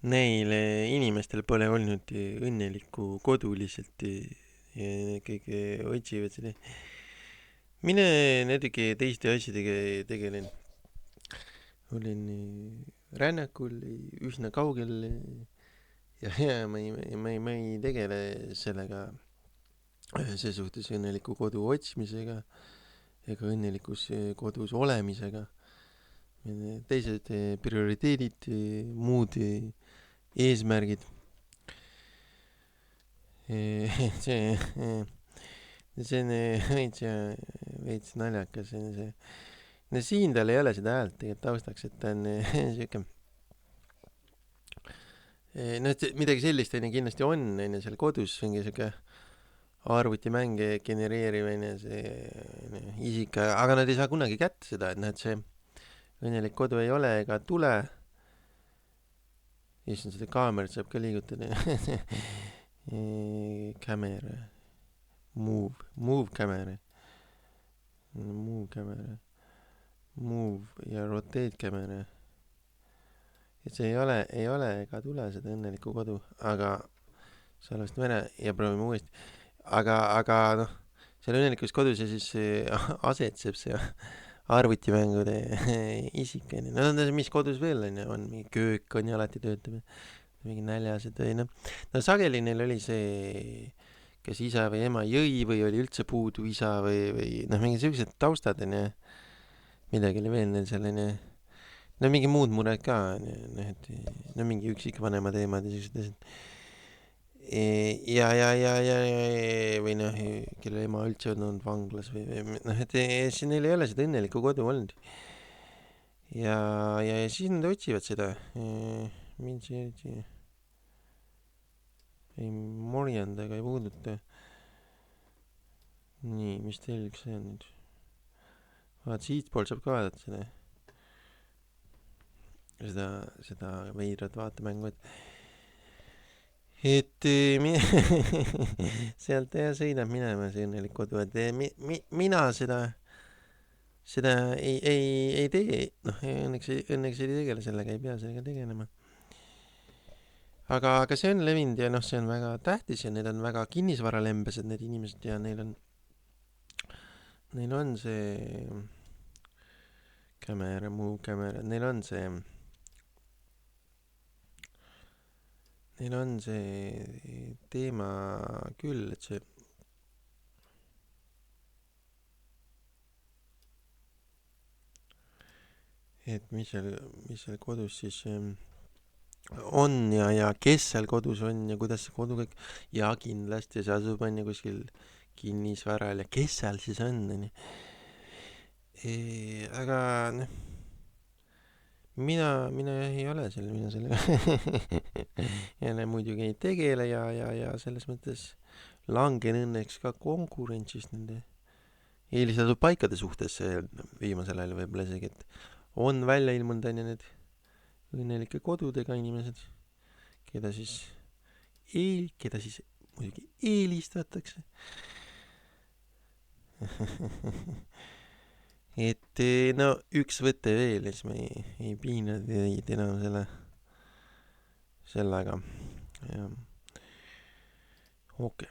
Neil inimestel pole olnud õnnelikku kodu lihtsalt ja kõik otsivad seda. Mina natuke teiste asjadega tegelen. Olen rännakul üsna kaugel ja ma ei tegele sellega see suhtes õnneliku kodu otsimisega ega õnnelikus kodus olemisega. Teised prioriteedid, muud eesmärgid. see, see on veits naljakas. No siin tal ei ole seda häält tegelikult taustaks, et ta on siuke, no et midagi sellist kindlasti on seal kodus, mingi siuke arvutimänge genereeriv see isik, aga nad ei saa kunagi kätte seda, et see õnnelik kodu ei ole ega tule. Issand, seda kaamerat saab ka liigutada. Camera, move camera, move ja rotate camera. Et see ei ole ega tule seda õnnelikku kodu, aga salvestame ära ja proovime uuesti. aga noh, seal õnnelikus kodus ja siis asetseb see arvutimängude isik onju. No mis kodus veel on, mingi köök on ju alati töötab, mingi näljased või noh. No sageli neil oli see, kas isa või ema jõi või oli üldse puudu isa või noh, mingi siuksed taustad onju. Midagi oli veel neil seal onju. No mingi muud mured ka onju, noh et no mingi üksikvanema teemad ja siuksed asjad. Ja või noh, kelle ema üldse on olnud vanglas või noh, et siis neil ei ole seda õnnelikku kodu olnud. Ja siis nad otsivad seda. Mind see eriti ei morjenda ega ei puuduta. Nii, mis telg see on nüüd? Vaat siitpoolt saab ka vaadata seda veidrat vaatemängu, et sealt sõidab minema see õnnelik kodu, et mina seda ei tee, noh õnneks ei tegele sellega, ei pea sellega tegelema. aga see on levinud ja noh, see on väga tähtis ja need on väga kinnisvaralembesed, need inimesed, ja neil on see camera, muu camera, neil on see teema küll, et mis seal kodus siis on ja kes seal kodus on ja kuidas see kodu kõik, ja kindlasti see asub on ju kuskil kinnisvaral ja kes seal siis on. Aga noh, mina ei ole seal, mina sellega jälle muidugi ei tegele ja selles mõttes langen õnneks ka konkurentsist nende eelistatud paikade suhtes viimasel ajal võib-olla isegi, et on välja ilmunud on ju need õnnelike kodudega inimesed, keda siis muidugi eelistatakse. et no üks võte veel ja siis ma ei piina teid enam sellega. Jah, okei.